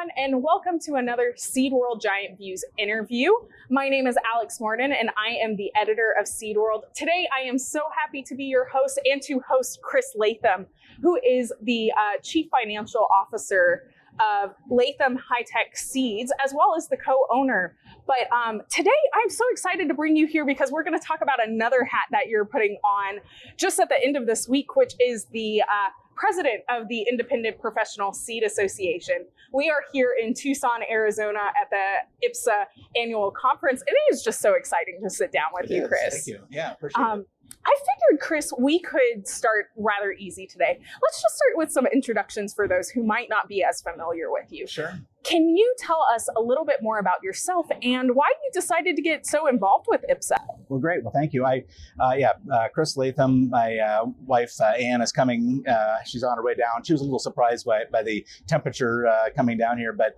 everyone, and welcome to another Seed World Giant Views interview. My name is Alex Morton, and I am the editor of Seed World. Today, I am so happy to be your host and to host Chris Latham, who is the Chief Financial Officer of Latham High-Tech Seeds, as well as the co-owner. But today, I'm so excited to bring you here because we're going to talk about another hat that you're putting on just at the end of this week, which is the president of the Independent Professional Seed Association. We are here in Tucson, Arizona at the IPSA annual conference. It is just so exciting to sit down with you, Chris. Thank you. Yeah, appreciate it. I figured, Chris, we could start rather easy today. Let's just start with some introductions for those who might not be as familiar with you. Sure. Can you tell us a little bit more about yourself and why you decided to get so involved with IPSA? Well, great. Well, thank you. Chris Latham, my wife, Ann, is coming. She's on her way down. She was a little surprised by the temperature coming down here, but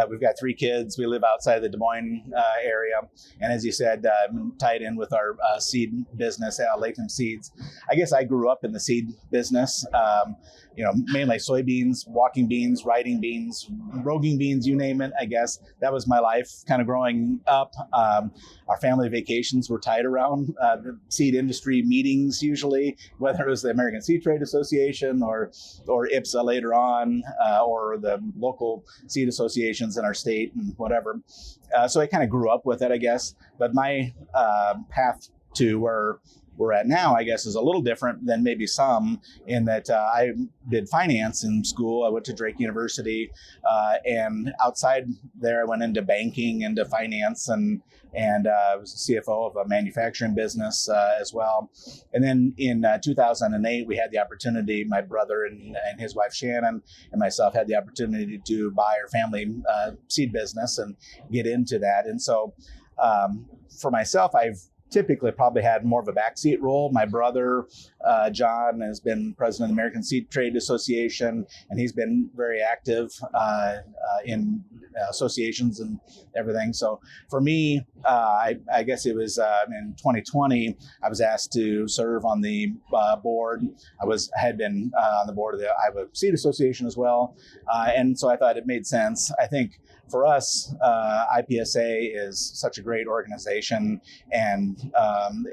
we've got 3 kids. We live outside the Des Moines area. And as you said, tied in with our seed business, Latham Seeds. I guess I grew up in the seed business, mainly soybeans, walking beans, riding beans, roguing beans, you name it, I guess. That was my life kind of growing up. Our family vacations were tied around the seed industry meetings, usually, whether it was the American Seed Trade Association or IPSA later on, or the local seed associations in our state and whatever. So I kind of grew up with it, I guess. But my path to where we're at now, I guess, is a little different than maybe some, in that I did finance in school. I went to Drake University, and outside there, I went into banking, into finance, and I was the CFO of a manufacturing business as well. And then in 2008, we had the opportunity, my brother and his wife Shannon and myself had the opportunity to buy our family seed business and get into that. And so for myself, I've typically probably had more of a backseat role. My brother, John, has been president of the American Seed Trade Association, and he's been very active in associations and everything. So for me, I guess it was in 2020, I was asked to serve on the board. I had been on the board of the Iowa Seed Association as well. And so I thought it made sense. I think for us, IPSA is such a great organization, and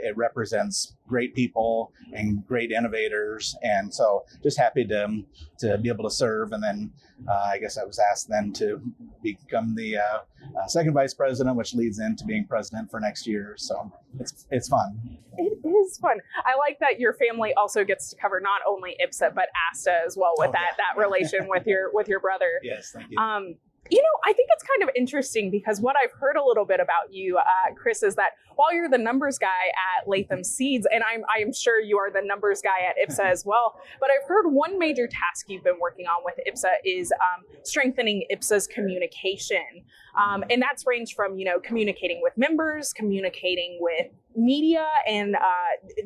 it represents great people and great innovators. And so just happy to be able to serve. And then I guess I was asked then to become the second vice president, which leads into being president for next year. So it's fun. It is fun. I like that your family also gets to cover not only IPSA, but ASTA as well with that relation with your brother. Yes, thank you. I think it's kind of interesting because what I've heard a little bit about you, Chris, is that while you're the numbers guy at Latham Seeds, and I'm sure you are the numbers guy at IPSA as well, but I've heard one major task you've been working on with IPSA is strengthening IPSA's communication. And that's ranged from, communicating with members, communicating with media, and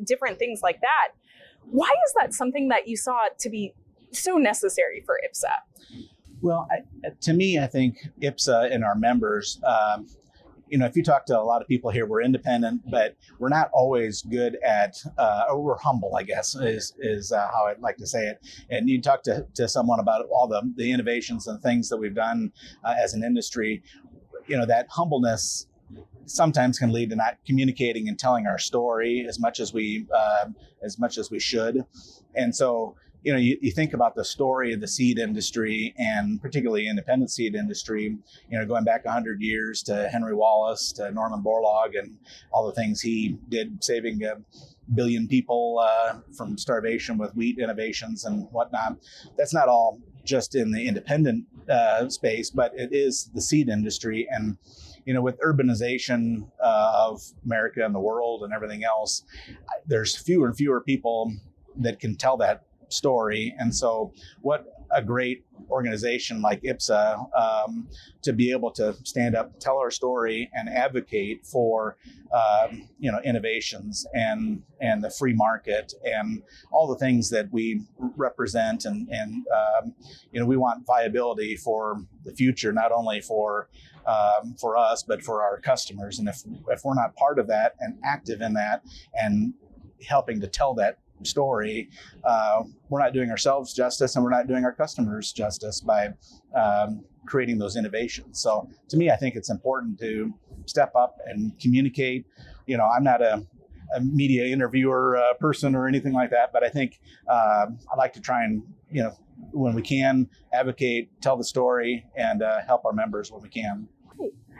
different things like that. Why is that something that you saw to be so necessary for IPSA? Well, to me, I think IPSA and our members, if you talk to a lot of people here, we're independent, but we're not always good at, or we're humble, I guess, is how I'd like to say it. And you talk to someone about all the innovations and things that we've done as an industry, that humbleness sometimes can lead to not communicating and telling our story as much as we should. And so, you think about the story of the seed industry, and particularly independent seed industry, going back 100 years to Henry Wallace, to Norman Borlaug, and all the things he did, saving 1 billion people from starvation with wheat innovations and whatnot. That's not all just in the independent space, but it is the seed industry. And with urbanization of America and the world and everything else, there's fewer and fewer people that can tell that story. And so what a great organization like IPSA to be able to stand up, tell our story, and advocate for innovations and the free market and all the things that we represent, and we want viability for the future, not only for us but for our customers. And if we're not part of that and active in that and helping to tell that story, we're not doing ourselves justice, and we're not doing our customers justice by creating those innovations. So to me, I think it's important to step up and communicate. I'm not a media interviewer person or anything like that, but I think I like to try and, when we can, advocate, tell the story, and help our members when we can.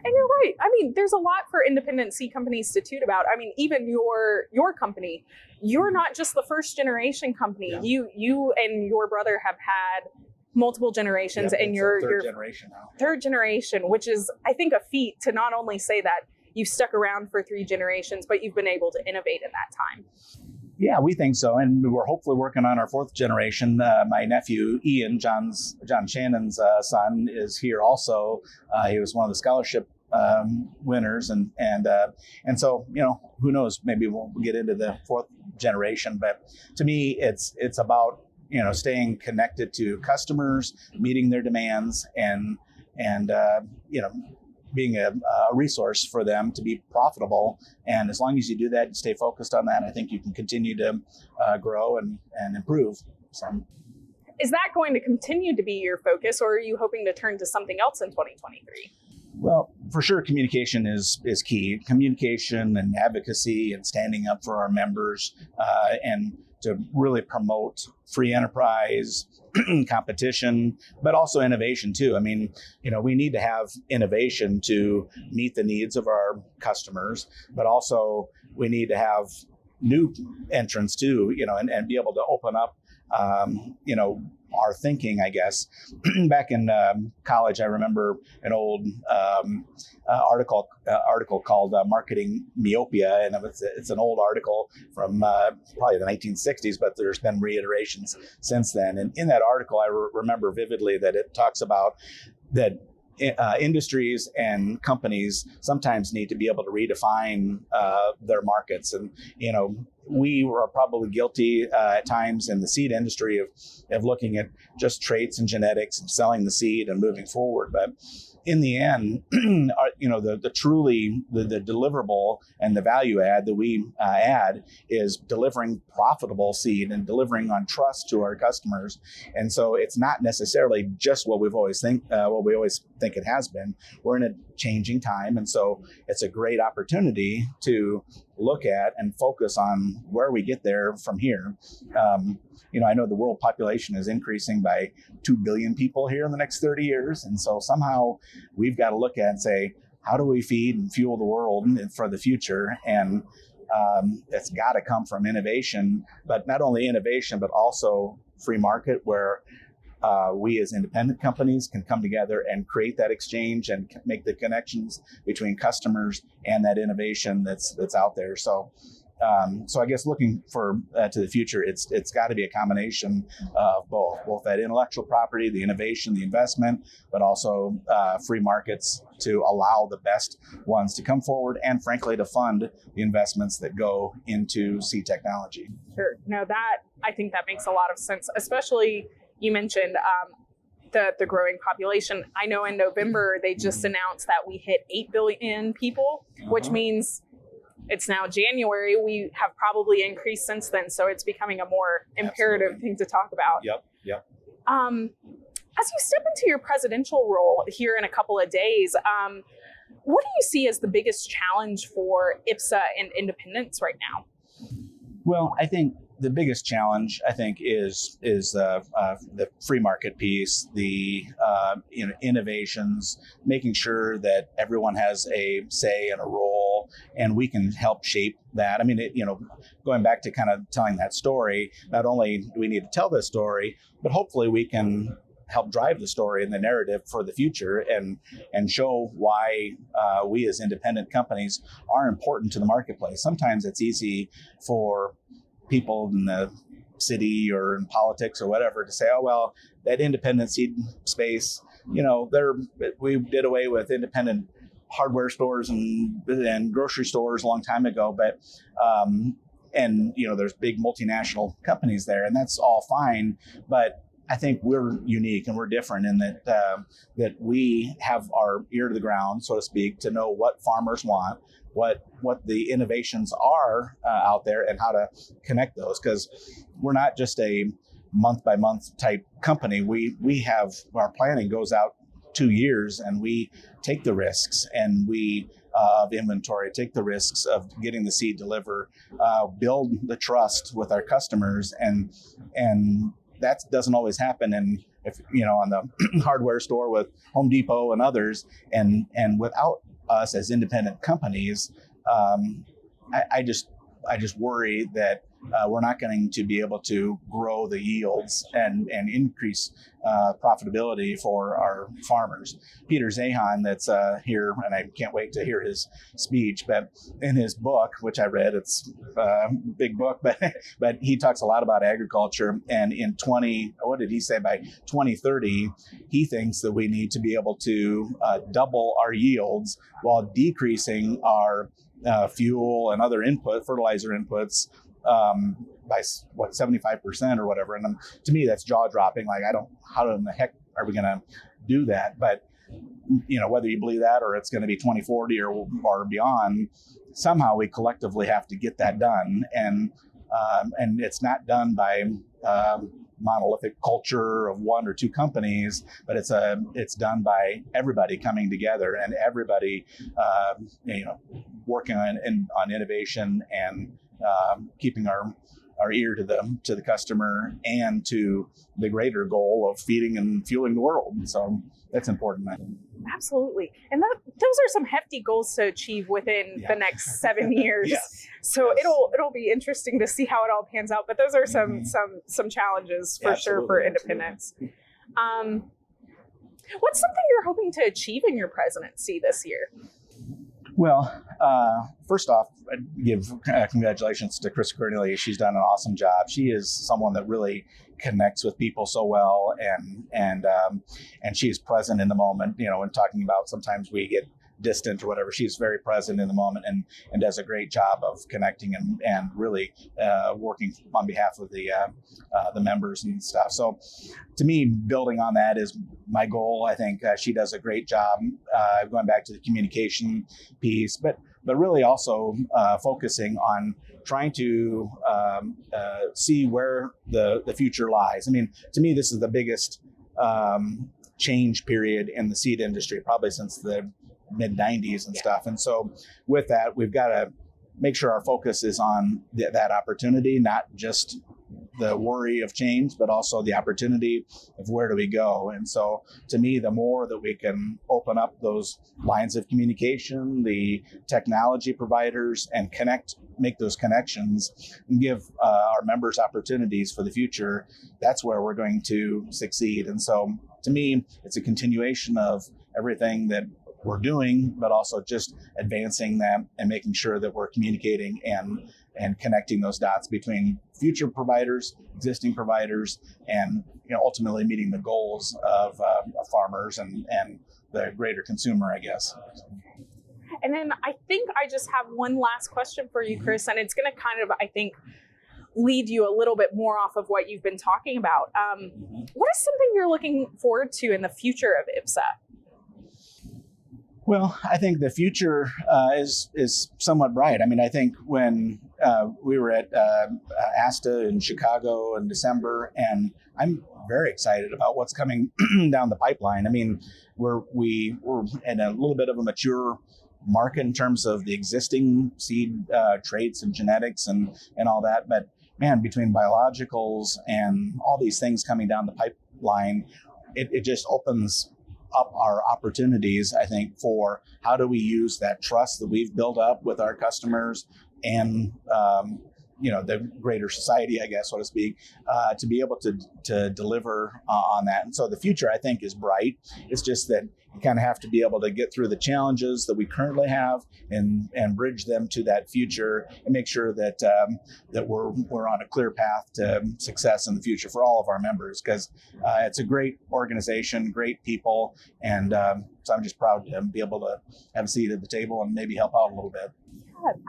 And you're right. I mean, there's a lot for independent seed companies to toot about. I mean, even your company, you're not just the first generation company. Yeah. You and your brother have had multiple generations, and you're third generation now. Third generation, which is, I think, a feat to not only say that you've stuck around for 3 generations, but you've been able to innovate in that time. Yeah, we think so, and we're hopefully working on our 4th generation. My nephew Ian, John Shannon's son, is here also. He was one of the scholarship winners, and so who knows? Maybe we'll get into the 4th generation. But to me, it's about staying connected to customers, meeting their demands, and being a resource for them to be profitable. And as long as you do that and stay focused on that, I think you can continue to grow and improve. So, is that going to continue to be your focus, or are you hoping to turn to something else in 2023? Well, for sure, communication is key. Communication and advocacy and standing up for our members, and to really promote free enterprise, competition, but also innovation too. I mean, we need to have innovation to meet the needs of our customers, but also we need to have new entrants too, and be able to open up, our thinking, I guess. Back in college, I remember an old article called "Marketing Myopia," and it's an old article from probably the 1960s, but there's been reiterations since then. And in that article, I remember vividly that it talks about that industries and companies sometimes need to be able to redefine their markets. And, we were probably guilty at times in the seed industry of looking at just traits and genetics and selling the seed and moving forward. But in the end, the truly the deliverable and the value add that we add is delivering profitable seed and delivering on trust to our customers. And so it's not necessarily just what we always think it has been. We're in a changing time, and so it's a great opportunity to look at and focus on where we get there from here. I know the world population is increasing by 2 billion people here in the next 30 years. And so somehow we've got to look at and say, how do we feed and fuel the world for the future? And it's got to come from innovation, but not only innovation, but also free market, where we as independent companies can come together and create that exchange and make the connections between customers and that innovation that's out there. So I guess looking to the future, it's got to be a combination of both that intellectual property, the innovation, the investment, but also free markets to allow the best ones to come forward, and frankly, to fund the investments that go into seed technology. Sure. No, I think that makes a lot of sense, especially you mentioned the growing population. I know in November, they just announced that we hit 8 billion people, which means it's now January. We have probably increased since then. So it's becoming a more imperative thing to talk about. Yep. As you step into your presidential role here in a couple of days, what do you see as the biggest challenge for IPSA and independence right now? Well, I think the biggest challenge, is the free market piece, the innovations, making sure that everyone has a say and a role, and we can help shape that. I mean, going back to kind of telling that story, not only do we need to tell this story, but hopefully we can help drive the story and the narrative for the future, and show why we as independent companies are important to the marketplace. Sometimes it's easy for people in the city or in politics or whatever to say, oh, well, that independent seed space, we did away with independent hardware stores and grocery stores a long time ago, but there's big multinational companies there, and that's all fine. But I think we're unique and we're different in that we have our ear to the ground, so to speak, to know what farmers want, what the innovations are out there, and how to connect those. Because we're not just a month by month type company. We have our planning goes out 2 years, and we take the risks and we of inventory, take the risks of getting the seed delivered, build the trust with our customers, and that doesn't always happen. And if on the hardware store with Home Depot and others, and without us as independent companies, I just worry that we're not going to be able to grow the yields and increase profitability for our farmers. Peter Zahan, that's here, and I can't wait to hear his speech, but in his book, which I read, it's a big book, but he talks a lot about agriculture. And what did he say? By 2030, he thinks that we need to be able to double our yields while decreasing our fuel and other fertilizer inputs by 75% or whatever. And to me, that's jaw dropping. Like, how in the heck are we going to do that? But whether you believe that or it's going to be 2040 or beyond, somehow we collectively have to get that done. And it's not done by monolithic culture of one or two companies, but it's done by everybody coming together and everybody working on innovation and keeping our ear to the customer and to the greater goal of feeding and fueling the world. So that's important, I think. Absolutely. And those are some hefty goals to achieve within the next 7 years. Yes. So it'll be interesting to see how it all pans out. But those are some challenges for sure for independence. What's something you're hoping to achieve in your presidency this year? Well, first off, I'd give congratulations to Chris Cornelia. She's done an awesome job. She is someone that really connects with people so well, and she's present in the moment. When talking about, sometimes we get distant or whatever, she's very present in the moment and does a great job of connecting and really working on behalf of the members and stuff. So to me, building on that is my goal. I think she does a great job going back to the communication piece, but really also focusing on trying to see where the future lies. I mean, to me, this is the biggest change period in the seed industry, probably since the mid-90s and stuff. And so with that, we've got to make sure our focus is on that opportunity, not just the worry of change, but also the opportunity of where do we go. And so to me, the more that we can open up those lines of communication, the technology providers, and make those connections and give our members opportunities for the future, that's where we're going to succeed. And so to me, it's a continuation of everything that we're doing, but also just advancing that and making sure that we're communicating and connecting those dots between future providers, existing providers, and ultimately meeting the goals of farmers and the greater consumer, I guess. And then I think I just have one last question for you, Chris, and it's going to kind of, I think, lead you a little bit more off of what you've been talking about. What is something you're looking forward to in the future of IBSA? Well, I think the future is somewhat bright. I mean, I think when we were at ASTA in Chicago in December, and I'm very excited about what's coming down the pipeline. I mean, we're in a little bit of a mature market in terms of the existing seed traits and genetics and all that. But man, between biologicals and all these things coming down the pipeline, it just opens up our opportunities, I think, for how do we use that trust that we've built up with our customers and the greater society, I guess, so to speak, to be able to deliver on that. And so the future, I think, is bright. It's just that you kind of have to be able to get through the challenges that we currently have and bridge them to that future and make sure that that we're on a clear path to success in the future for all of our members, because it's a great organization, great people, and so I'm just proud to be able to have a seat at the table and maybe help out a little bit.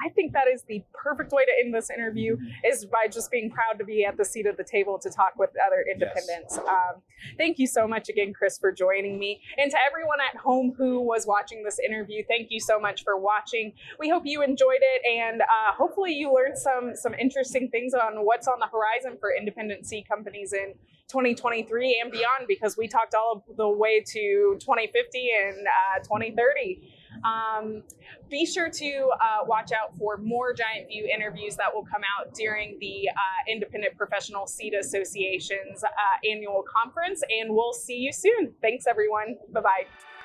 I think that is the perfect way to end this interview, is by just being proud to be at the seat of the table to talk with other independents. Yes. Thank you so much again, Chris, for joining me. And to everyone at home who was watching this interview, thank you so much for watching. We hope you enjoyed it, and hopefully you learned some interesting things on what's on the horizon for independent seed companies in 2023 and beyond, because we talked all the way to 2050 and 2030. Be sure to watch out for more Giant View interviews that will come out during the Independent Professional Seed Association's annual conference, and we'll see you soon. Thanks, everyone. Bye-bye.